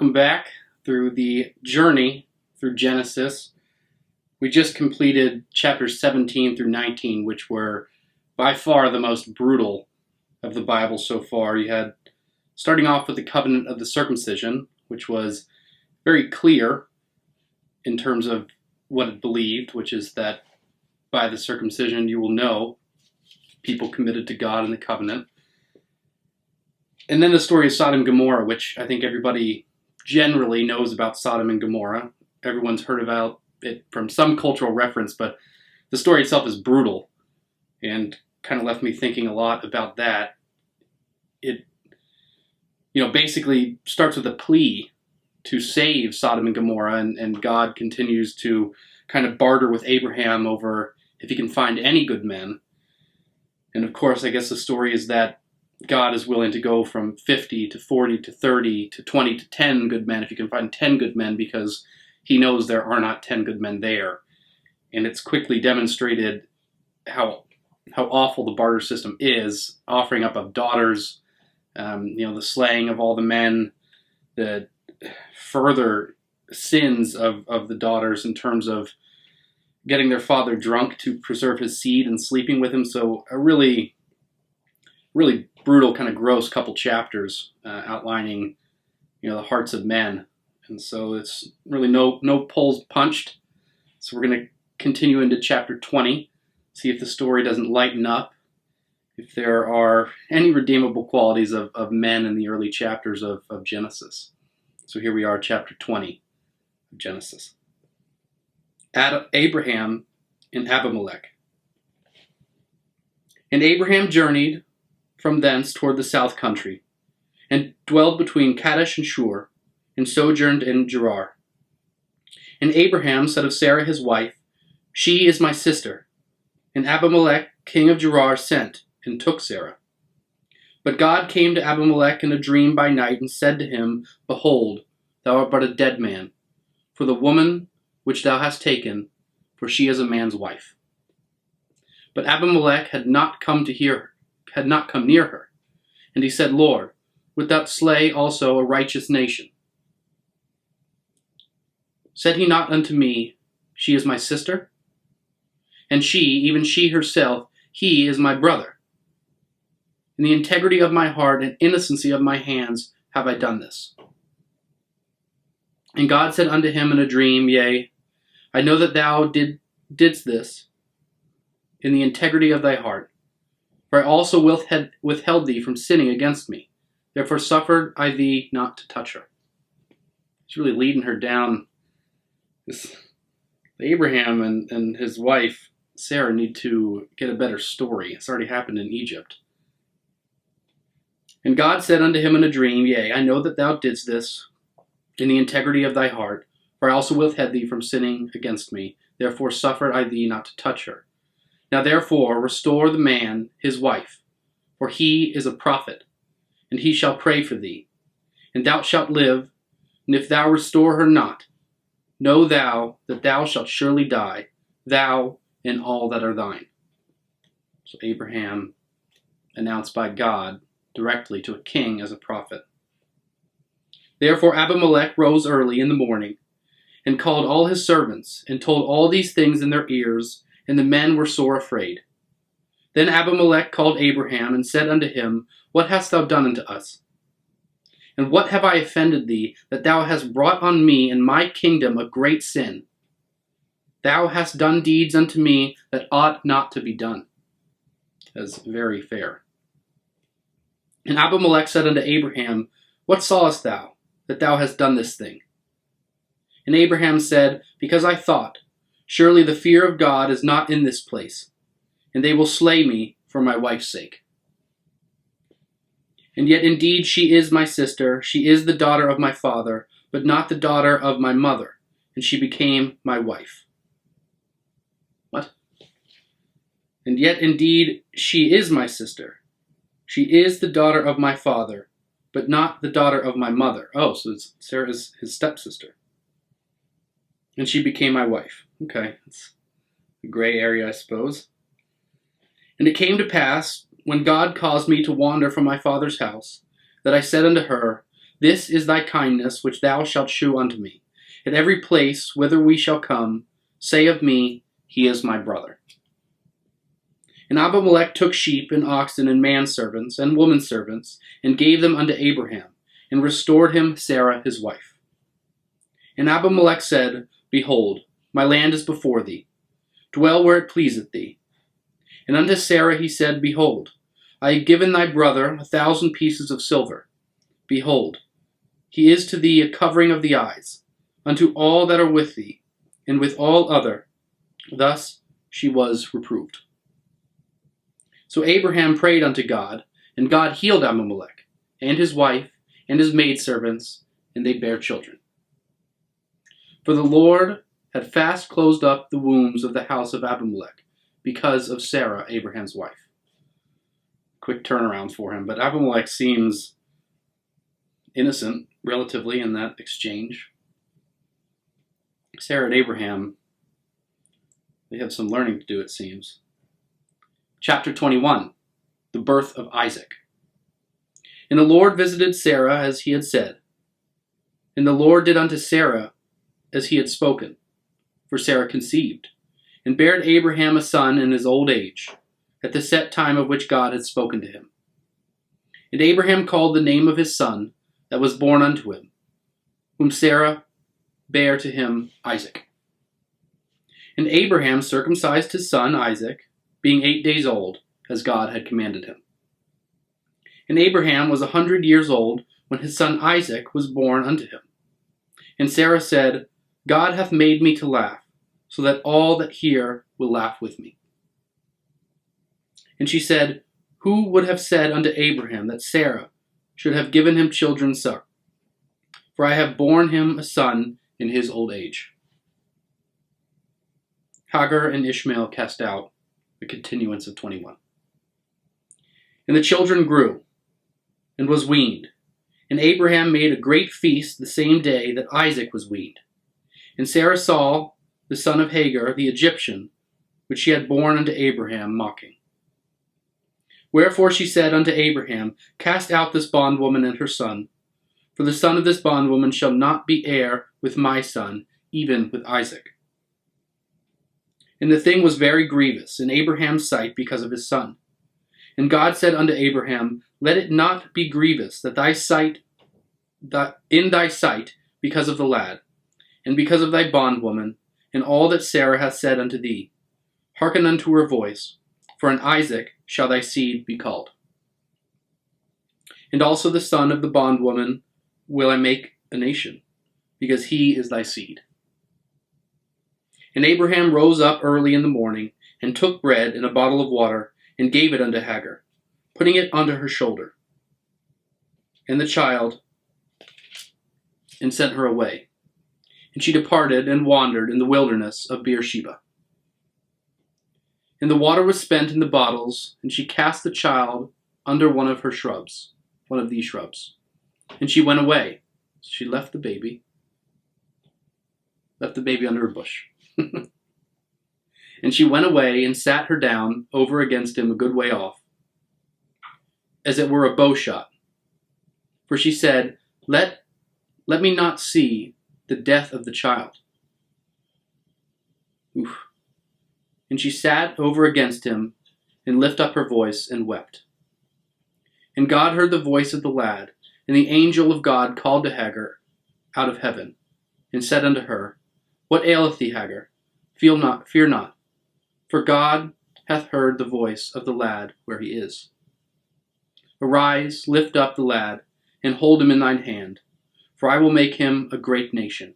Welcome back through the journey through Genesis. We just completed chapters 17 through 19, which were by far the most brutal of the Bible so far. You had, starting off with the covenant of the circumcision, which was very clear in terms of what it believed, which is that by the circumcision you will know people committed to God in the covenant. And then the story of Sodom and Gomorrah, which I think everybody generally knows about Sodom and Gomorrah. Everyone's heard about it from some cultural reference, but the story itself is brutal and kind of left me thinking a lot about that. It, basically starts with a plea to save Sodom and Gomorrah, and God continues to kind of barter with Abraham over if he can find any good men. And of course, I guess the story is that God is willing to go from 50 to 40 to 30 to 20 to 10 good men if you can find 10 good men, because he knows there are not 10 good men there. And it's quickly demonstrated how awful the barter system is, offering up of daughters, the slaying of all the men, the further sins of the daughters in terms of getting their father drunk to preserve his seed and sleeping with him. So a really, really brutal, kind of gross couple chapters outlining, the hearts of men. And so it's really no pulls punched. So we're going to continue into chapter 20, see if the story doesn't lighten up, if there are any redeemable qualities of men in the early chapters of Genesis. So here we are, chapter 20 of Genesis. Abraham and Abimelech. And Abraham journeyed from thence toward the south country, and dwelled between Kadesh and Shur, and sojourned in Gerar. And Abraham said of Sarah his wife, She is my sister. And Abimelech, king of Gerar, sent, and took Sarah. But God came to Abimelech in a dream by night, and said to him, Behold, thou art but a dead man, for the woman which thou hast taken, for she is a man's wife. But Abimelech had not come near her. And he said, Lord, wilt thou slay also a righteous nation? Said he not unto me, She is my sister? And she, even she herself, he is my brother. In the integrity of my heart and innocency of my hands have I done this. And God said unto him in a dream, Yea, I know that thou didst this in the integrity of thy heart. For I also withheld thee from sinning against me. Therefore suffered I thee not to touch her. He's really leading her down. Abraham and his wife, Sarah, need to get a better story. It's already happened in Egypt. And God said unto him in a dream, Yea, I know that thou didst this in the integrity of thy heart. For I also withheld thee from sinning against me. Therefore suffered I thee not to touch her. Now therefore restore the man his wife, for he is a prophet, and he shall pray for thee, and thou shalt live. And if thou restore her not, know thou that thou shalt surely die, thou and all that are thine. So Abraham announced by God directly to a king as a prophet. Therefore Abimelech rose early in the morning, and called all his servants, and told all these things in their ears, and the men were sore afraid. Then Abimelech called Abraham, and said unto him, What hast thou done unto us? And what have I offended thee, that thou hast brought on me and my kingdom a great sin? Thou hast done deeds unto me that ought not to be done. That's very fair. And Abimelech said unto Abraham, What sawest thou, that thou hast done this thing? And Abraham said, Because I thought, Surely the fear of God is not in this place, and they will slay me for my wife's sake. And yet indeed she is my sister, she is the daughter of my father, but not the daughter of my mother, and she became my wife. What? And yet indeed she is my sister, she is the daughter of my father, but not the daughter of my mother. Oh, so Sarah's his stepsister. And she became my wife. Okay, it's a gray area, I suppose. And it came to pass, when God caused me to wander from my father's house, that I said unto her, This is thy kindness which thou shalt shew unto me. At every place whither we shall come, say of me, He is my brother. And Abimelech took sheep and oxen and manservants and womanservants, and gave them unto Abraham, and restored him Sarah his wife. And Abimelech said, Behold, my land is before thee. Dwell where it pleaseth thee. And unto Sarah he said, Behold, I have given thy brother 1,000 pieces of silver. Behold, he is to thee a covering of the eyes, unto all that are with thee, and with all other. Thus she was reproved. So Abraham prayed unto God, and God healed Abimelech, and his wife, and his maidservants, and they bare children. For the Lord had fast closed up the wombs of the house of Abimelech, because of Sarah, Abraham's wife. Quick turnaround for him, but Abimelech seems innocent, relatively, in that exchange. Sarah and Abraham, they have some learning to do, it seems. Chapter 21, the birth of Isaac. And the Lord visited Sarah as he had said. And the Lord did unto Sarah as he had spoken. For Sarah conceived, and bare Abraham a son in his old age, at the set time of which God had spoken to him. And Abraham called the name of his son that was born unto him, whom Sarah bare to him Isaac. And Abraham circumcised his son Isaac, being 8 days old, as God had commanded him. And Abraham was 100 years old when his son Isaac was born unto him. And Sarah said, God hath made me to laugh, so that all that hear will laugh with me. And she said, Who would have said unto Abraham that Sarah should have given him children suck? For I have borne him a son in his old age. Hagar and Ishmael cast out, the continuance of 21. And the children grew, and was weaned. And Abraham made a great feast the same day that Isaac was weaned. And Sarah saw the son of Hagar, the Egyptian, which she had borne unto Abraham, mocking. Wherefore she said unto Abraham, Cast out this bondwoman and her son, for the son of this bondwoman shall not be heir with my son, even with Isaac. And the thing was very grievous in Abraham's sight because of his son. And God said unto Abraham, Let it not be grievous in thy sight because of the lad, and because of thy bondwoman, and all that Sarah hath said unto thee. Hearken unto her voice, for in Isaac shall thy seed be called. And also the son of the bondwoman will I make a nation, because he is thy seed. And Abraham rose up early in the morning, and took bread and a bottle of water, and gave it unto Hagar, putting it unto her shoulder, and the child, and sent her away. And she departed and wandered in the wilderness of Beersheba. And the water was spent in the bottles, and she cast the child under one of these shrubs. And she went away. She left the baby under a bush. And she went away and sat her down over against him a good way off, as it were a bow shot. For she said, Let me not see the death of the child. Oof. And she sat over against him, and lifted up her voice, and wept. And God heard the voice of the lad, and the angel of God called to Hagar out of heaven, and said unto her, What aileth thee, Hagar? Fear not, for God hath heard the voice of the lad where he is. Arise, lift up the lad, and hold him in thine hand, for I will make him a great nation.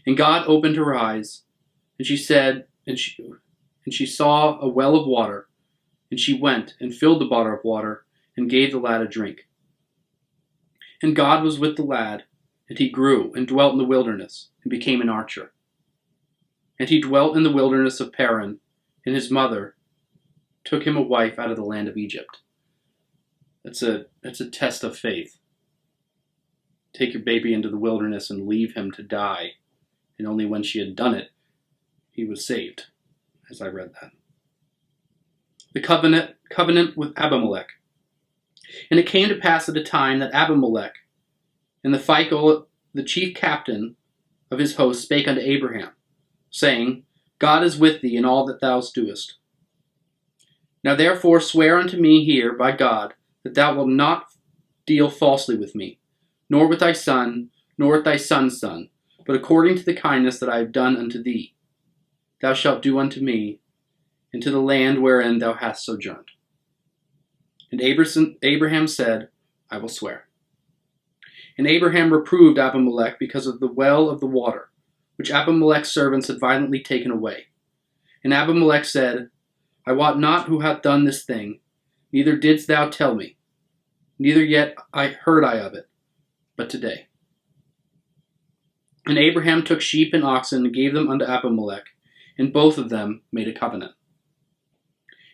And God opened her eyes, and she saw a well of water, and she went and filled the bottle of water, and gave the lad a drink. And God was with the lad, and he grew and dwelt in the wilderness, and became an archer. And he dwelt in the wilderness of Paran, and his mother took him a wife out of the land of Egypt. That's a test of faith. Take your baby into the wilderness and leave him to die. And only when she had done it, he was saved, as I read that. The covenant with Abimelech. And it came to pass at a time that Abimelech And the Phicol, the chief captain of his host, spake unto Abraham, saying, God is with thee in all that thou doest. Now therefore swear unto me here by God, that thou wilt not deal falsely with me, nor with thy son, nor with thy son's son, but according to the kindness that I have done unto thee, thou shalt do unto me, and to the land wherein thou hast sojourned. And Abraham said, I will swear. And Abraham reproved Abimelech because of the well of the water, which Abimelech's servants had violently taken away. And Abimelech said, I wot not who hath done this thing, neither didst thou tell me, neither yet heard I of it, but today. And Abraham took sheep and oxen and gave them unto Abimelech, and both of them made a covenant.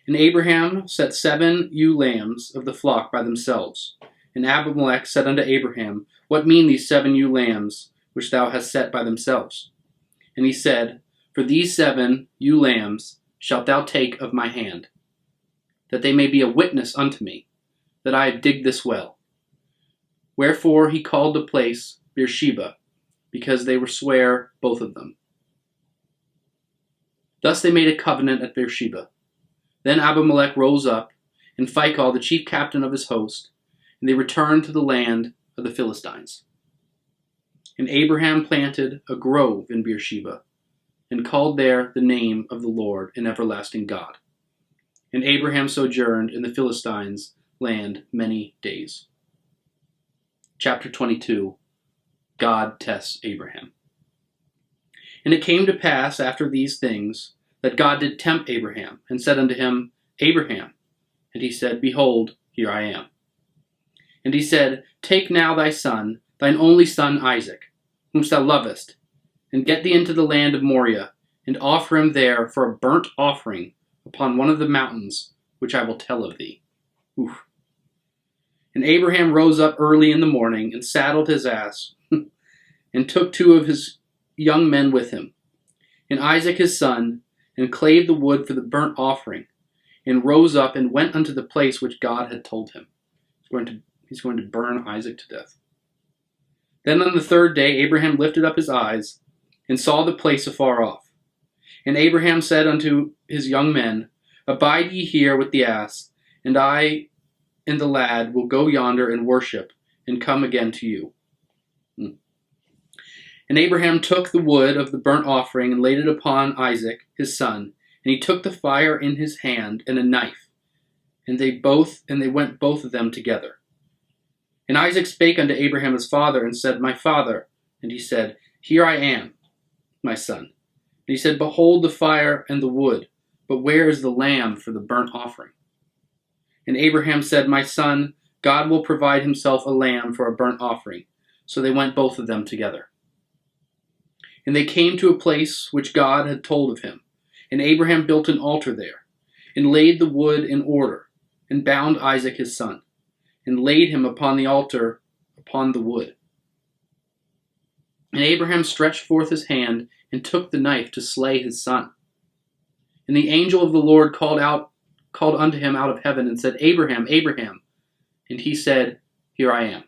And Abraham set 7 ewe lambs of the flock by themselves. And Abimelech said unto Abraham, What mean these 7 ewe lambs which thou hast set by themselves? And he said, For these 7 ewe lambs shalt thou take of my hand, that they may be a witness unto me, that I have digged this well. Wherefore he called the place Beersheba, because they were swear both of them. Thus they made a covenant at Beersheba. Then Abimelech rose up, and Phicol, the chief captain of his host, and they returned to the land of the Philistines. And Abraham planted a grove in Beersheba, and called there the name of the Lord, an everlasting God. And Abraham sojourned in the Philistines' land many days. Chapter 22. God tests Abraham. And it came to pass after these things, that God did tempt Abraham, and said unto him, Abraham. And he said, Behold, here I am. And he said, Take now thy son, thine only son Isaac, whom thou lovest, and get thee into the land of Moriah, and offer him there for a burnt offering upon one of the mountains, which I will tell of thee. Oof. And Abraham rose up early in the morning, and saddled his ass, and took 2 of his young men with him, and Isaac his son, and clave the wood for the burnt offering, and rose up and went unto the place which God had told him. He's going to burn Isaac to death. Then on the 3rd day Abraham lifted up his eyes, and saw the place afar off. And Abraham said unto his young men, Abide ye here with the ass, and I and the lad will go yonder and worship, and come again to you. And Abraham took the wood of the burnt offering, and laid it upon Isaac his son, and he took the fire in his hand, and a knife, and they went both of them together. And Isaac spake unto Abraham his father, and said, My father. And he said, Here I am, my son. And he said, Behold the fire and the wood, but where is the lamb for the burnt offering? And Abraham said, My son, God will provide himself a lamb for a burnt offering. So they went both of them together. And they came to a place which God had told of him. And Abraham built an altar there, and laid the wood in order, and bound Isaac his son, and laid him upon the altar upon the wood. And Abraham stretched forth his hand, and took the knife to slay his son. And the angel of the Lord called unto him out of heaven, and said, Abraham, Abraham. And he said, Here I am.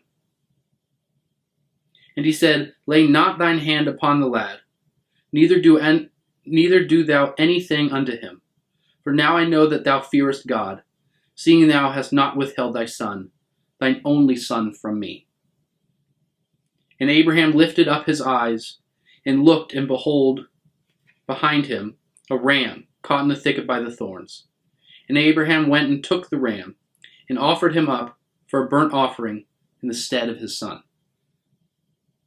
And he said, Lay not thine hand upon the lad, neither do thou anything unto him. For now I know that thou fearest God, seeing thou hast not withheld thy son, thine only son, from me. And Abraham lifted up his eyes, and looked, and behold, behind him a ram caught in the thicket by the thorns. And Abraham went and took the ram, and offered him up for a burnt offering in the stead of his son.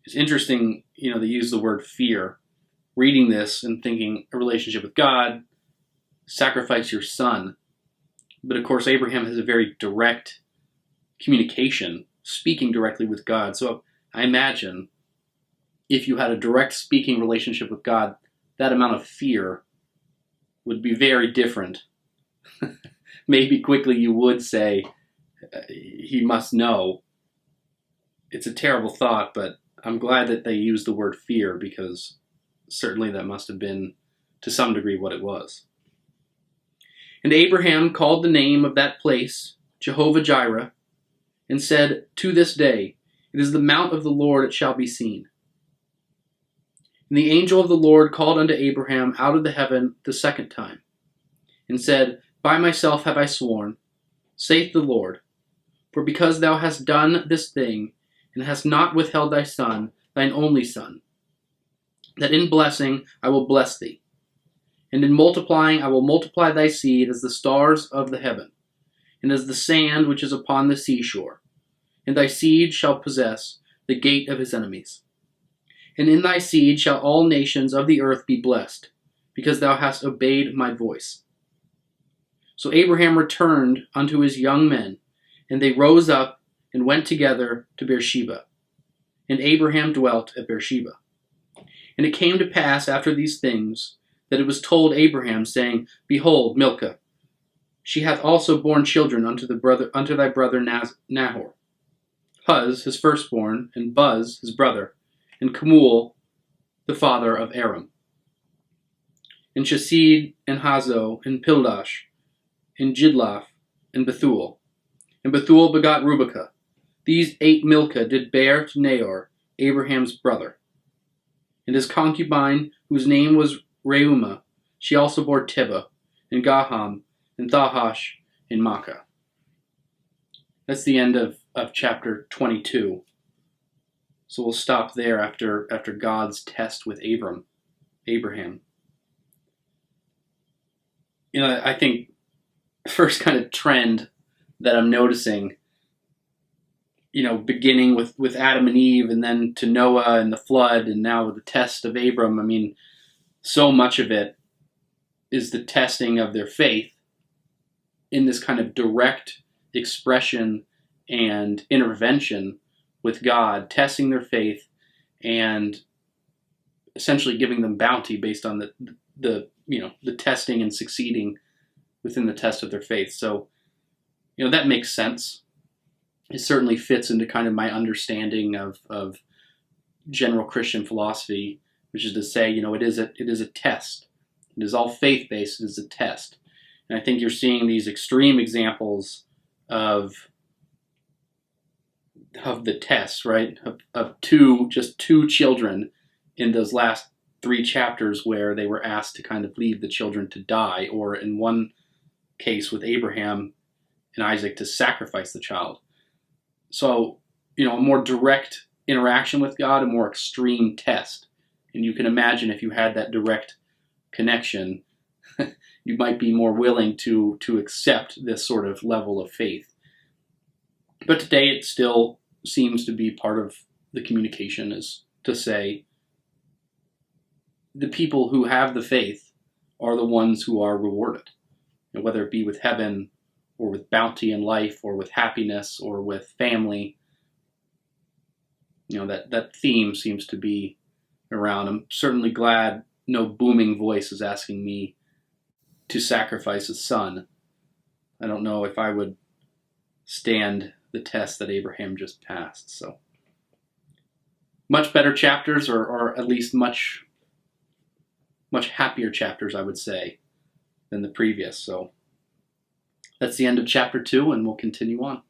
It's interesting, they use the word fear. Reading this and thinking a relationship with God, sacrifice your son. But of course, Abraham has a very direct communication, speaking directly with God. So I imagine if you had a direct speaking relationship with God, that amount of fear would be very different. Maybe quickly you would say, he must know. It's a terrible thought, but I'm glad that they used the word fear, because certainly that must have been to some degree what it was. And Abraham called the name of that place Jehovah Jireh, and said, To this day, It is the mount of the Lord, it shall be seen. And the angel of the Lord called unto Abraham out of the heaven the second time, and said, By myself have I sworn, saith the Lord, for because thou hast done this thing, and hast not withheld thy son, thine only son, that in blessing I will bless thee, and in multiplying I will multiply thy seed as the stars of the heaven, and as the sand which is upon the seashore. And thy seed shall possess the gate of his enemies. And in thy seed shall all nations of the earth be blessed, because thou hast obeyed my voice. So Abraham returned unto his young men, and they rose up and went together to Beersheba. And Abraham dwelt at Beersheba. And it came to pass after these things, that it was told Abraham, saying, Behold, Milcah, she hath also borne children unto thy brother Nahor. Huz, his firstborn, and Buz, his brother, and Kemuel, the father of Aram, and Chesed, and Hazo, and Pildash, and Jidlaph, and Bethuel. And Bethuel begot Rubekah. These 8 Milcah did bear to Nahor, Abraham's brother. And his concubine, whose name was Reumah, she also bore Tibah, and Gaham, and Thahash, and Maachah. That's the end of chapter 22. So we'll stop there after God's test with Abraham. I think first kind of trend that I'm noticing, beginning with Adam and Eve, and then to Noah and the flood, and now with the test of Abram. I mean, so much of it is the testing of their faith in this kind of direct expression and intervention with God, testing their faith and essentially giving them bounty based on the testing and succeeding within the test of their faith. So, that makes sense. It certainly fits into kind of my understanding of general Christian philosophy, which is to say, it is a test. It is all faith-based. It is a test. And I think you're seeing these extreme examples of the tests, right? Of two children in those last 3 chapters where they were asked to kind of leave the children to die, or in one case with Abraham and Isaac to sacrifice the child. So, a more direct interaction with God, a more extreme test. And you can imagine if you had that direct connection, you might be more willing to accept this sort of level of faith. But today it still seems to be part of the communication, is to say the people who have the faith are the ones who are rewarded, whether it be with heaven or with bounty in life or with happiness or with family. That theme seems to be around. I'm certainly glad no booming voice is asking me to sacrifice a son. I don't know if I would stand the test that Abraham just passed. So much better chapters, or at least much happier chapters, I would say, than the previous. So that's the end of chapter 2, and we'll continue on.